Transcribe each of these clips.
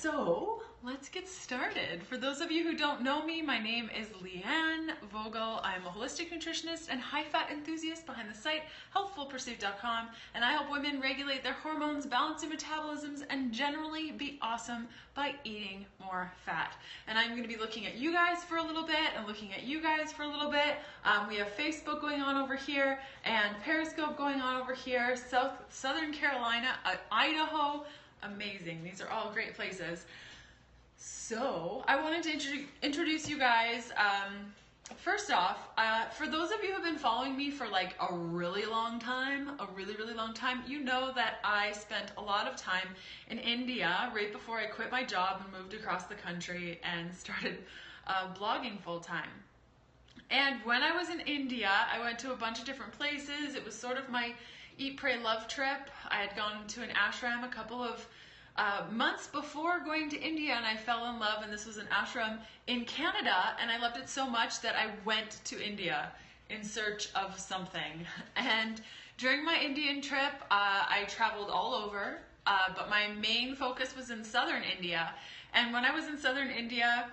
So let's get started. For those of you who don't know me, my name is Leanne Vogel. I'm a holistic nutritionist and high-fat enthusiast behind the site healthfulpursuit.com, and I help women regulate their hormones, balance their metabolisms, and generally be awesome by eating more fat. And I'm going to be looking at you guys for a little bit and looking at you guys for a little bit. We have Facebook going on over here and Periscope going on over here, Southern Carolina, Idaho. Amazing. These are all great places. So I wanted to introduce you guys. First off, for those of you who have been following me for like a really long time, you know that I spent a lot of time in India right before I quit my job and moved across the country and started blogging full time. And when I was in India, I went to a bunch of different places. It was sort of my Eat, Pray, Love trip. I had gone to an ashram a couple of months before going to India, and I fell in love, and this was an ashram in Canada, and I loved it so much that I went to India in search of something. And during my Indian trip, I traveled all over, but my main focus was in southern India. And when I was in southern India,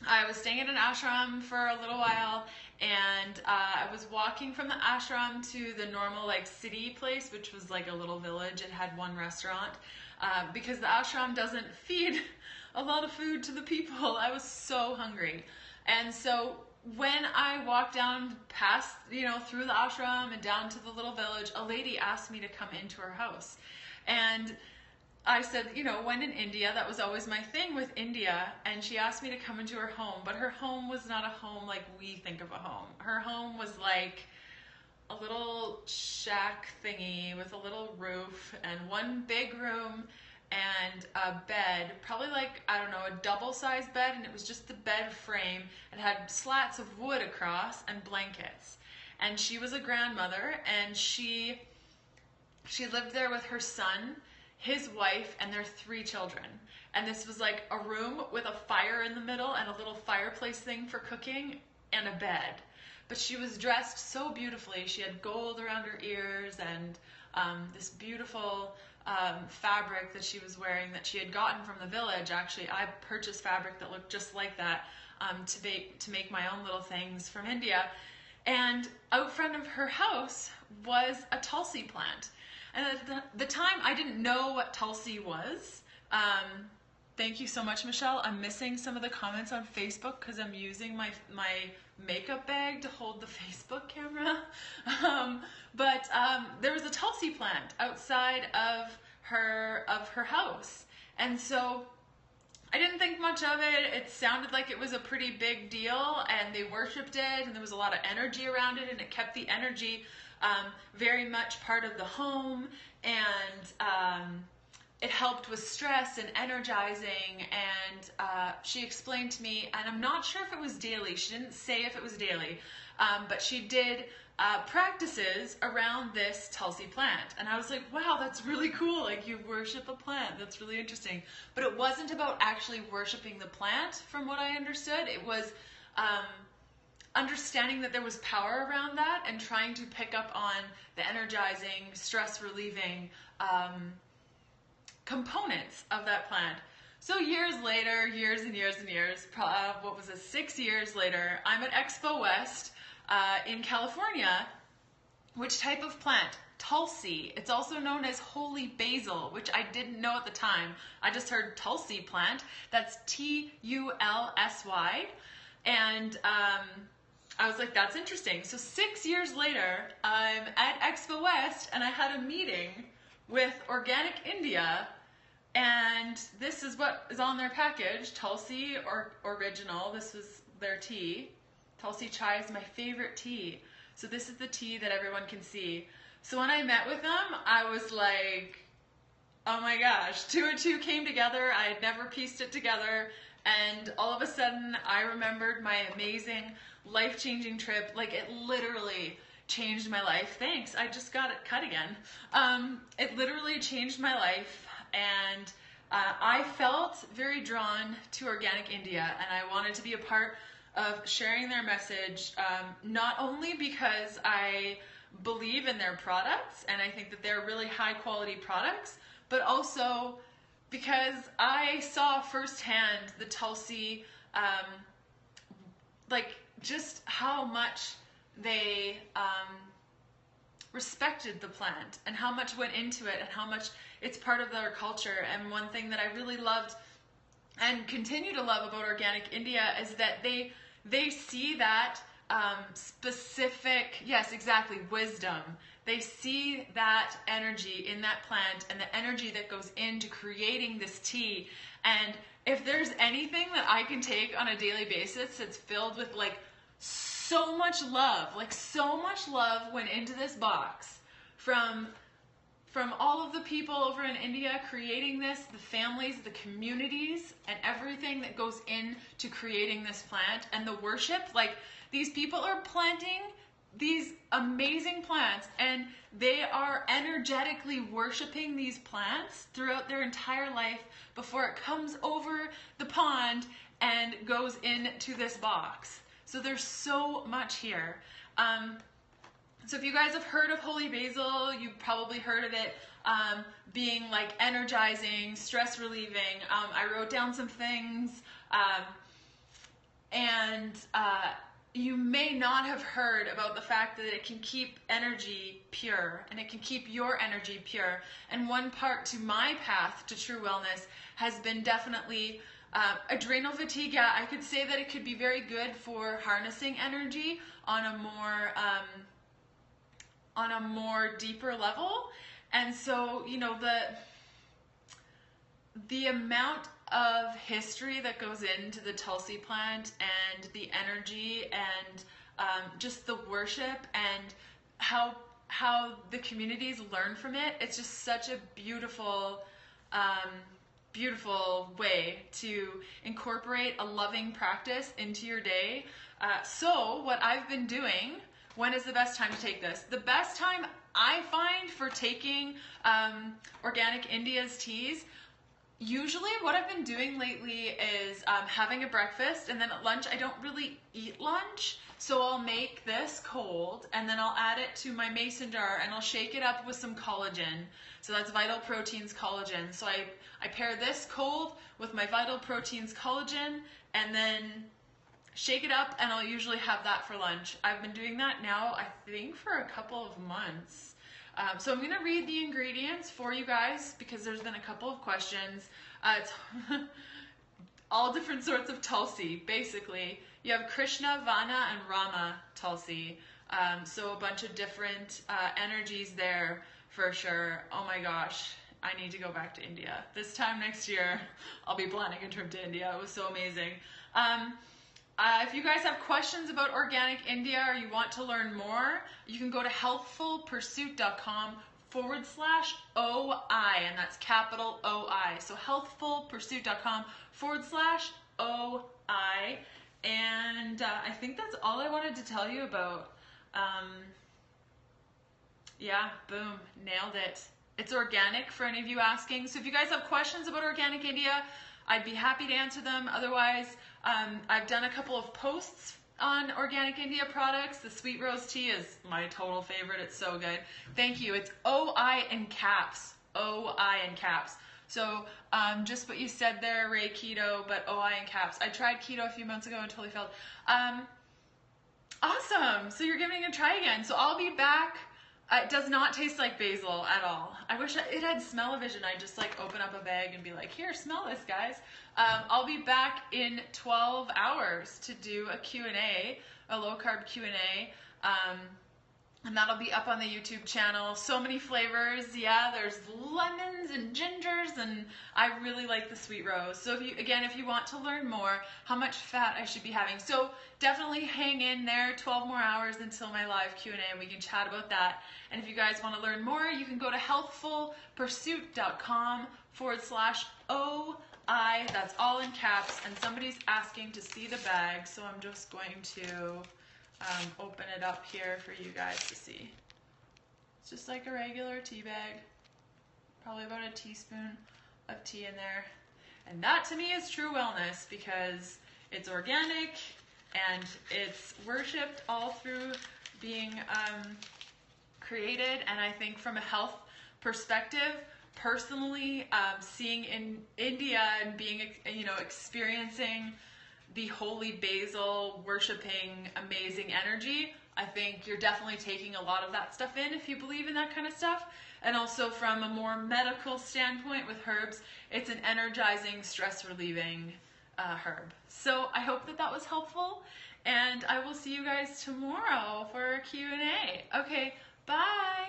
I was staying at an ashram for a little while, and I was walking from the ashram to the normal like city place, which was like a little village. It had one restaurant because the ashram doesn't feed a lot of food to the people. I was so hungry. And so when I walked down past, through the ashram and down to the little village, a lady asked me to come into her house. And I said, when in India, that was always my thing with India, and she asked me to come into her home, but her home was not a home like we think of a home. Her home was like a little shack thingy with a little roof and one big room and a bed, probably like, I don't know, a double-sized bed, and it was just the bed frame. It had slats of wood across and blankets. And she was a grandmother, and she lived there with her son, his wife, and their 3 children. And this was like a room with a fire in the middle and a little fireplace thing for cooking and a bed. But she was dressed so beautifully. She had gold around her ears and this beautiful fabric that she was wearing that she had gotten from the village. Actually, I purchased fabric that looked just like that to make my own little things from India. And out front of her house was a tulsi plant. And at the time, I didn't know what tulsi was. Thank you so much, Michelle. I'm missing some of the comments on Facebook because I'm using my makeup bag to hold the Facebook camera. But there was a tulsi plant outside of her house. And so I didn't think much of it. It sounded like it was a pretty big deal, and they worshipped it, and there was a lot of energy around it, and it kept the energy very much part of the home, and it helped with stress and energizing. And she explained to me, and I'm not sure if it was daily, she didn't say if it was daily, but she did practices around this tulsi plant. And I was like, wow, that's really cool. Like, you worship a plant. That's really interesting. But it wasn't about actually worshiping the plant, from what I understood. It was understanding that there was power around that and trying to pick up on the energizing, stress relieving components of that plant. So years later, years and years, 6 years later, I'm at Expo West in California. Which type of plant? Tulsi. It's also known as holy basil, which I didn't know at the time. I just heard tulsi plant. That's Tulsy. And I was like, that's interesting. So 6 years later, I'm at Expo West, and I had a meeting with Organic India, and this is what is on their package. Tulsi or Original. This was their tea. Tulsi chai is my favorite tea. So this is the tea that everyone can see. So when I met with them, I was like, oh my gosh, 2 and 2 came together. I had never pieced it together. And all of a sudden, I remembered my amazing, life-changing trip. Like, it literally changed my life. Thanks, I just got it cut again. It literally changed my life, and I felt very drawn to Organic India, and I wanted to be a part of sharing their message, not only because I believe in their products, and I think that they're really high-quality products, but also because I saw firsthand the Tulsi, like just how much they respected the plant and how much went into it and how much it's part of their culture. And one thing that I really loved and continue to love about Organic India is that they see that specific, yes, exactly, wisdom. They see that energy in that plant and the energy that goes into creating this tea. And if there's anything that I can take on a daily basis that's filled with like so much love, like so much love went into this box from all of the people over in India creating this, the families, the communities, and everything that goes into creating this plant, and the worship. Like, these people are planting these amazing plants, and they are energetically worshiping these plants throughout their entire life before it comes over the pond and goes into this box. So there's so much here. So if you guys have heard of holy basil, you've probably heard of it being like energizing, stress relieving. I wrote down some things, and you may not have heard about the fact that it can keep energy pure, and it can keep your energy pure. And one part to my path to true wellness has been definitely adrenal fatigue. Yeah, I could say that it could be very good for harnessing energy on a more deeper level. And so, you know, the amount of history that goes into the Tulsi plant and the energy and just the worship and how the communities learn from it, it's just such a beautiful way to incorporate a loving practice into your day. So what I've been doing, when is the best time to take this? The best time I find for taking Organic India's teas, usually what I've been doing lately is having a breakfast, and then at lunch I don't really eat lunch, so I'll make this cold and then I'll add it to my mason jar and I'll shake it up with some collagen. So that's Vital Proteins collagen. So I pair this cold with my Vital Proteins collagen and then shake it up, and I'll usually have that for lunch. I've been doing that now, I think, for a couple of months. So I'm going to read the ingredients for you guys because there's been a couple of questions. It's all different sorts of Tulsi, basically. You have Krishna, Vana, and Rama Tulsi. So a bunch of different energies there for sure. Oh my gosh, I need to go back to India. This time next year, I'll be planning a trip to India. It was so amazing. If you guys have questions about Organic India or you want to learn more, you can go to healthfulpursuit.com/OI, and that's capital OI. So healthfulpursuit.com/OI. And I think that's all I wanted to tell you about. Yeah, boom, nailed it. It's organic for any of you asking. So if you guys have questions about Organic India, I'd be happy to answer them. Otherwise, I've done a couple of posts on Organic India products. The Sweet Rose Tea is my total favorite. It's so good. Thank you. It's OI in caps. OI in caps. So just what you said there, Ray, keto, but OI in caps. I tried keto a few months ago and totally failed. Awesome. So you're giving it a try again. So I'll be back. It does not taste like basil at all. I wish it had smell-o-vision. I'd just like open up a bag and be like, here, smell this, guys. I'll be back in 12 hours to do a Q&A, a low-carb Q&A. And that'll be up on the YouTube channel. So many flavors. Yeah, there's lemons and gingers, and I really like the Sweet Rose. So if you want to learn more, how much fat I should be having. So definitely hang in there 12 more hours until my live Q&A, and we can chat about that. And if you guys want to learn more, you can go to healthfulpursuit.com/OI. That's all in caps, and somebody's asking to see the bag, so I'm just going to open it up here for you guys to see. It's just like a regular tea bag, probably about a teaspoon of tea in there. And that to me is true wellness because it's organic and it's worshipped all through being created. And I think from a health perspective, personally, seeing in India and being, experiencing the holy basil, worshiping amazing energy, I think you're definitely taking a lot of that stuff in if you believe in that kind of stuff. And also from a more medical standpoint with herbs, it's an energizing, stress-relieving herb. So I hope that was helpful, and I will see you guys tomorrow for a Q&A. Okay, bye!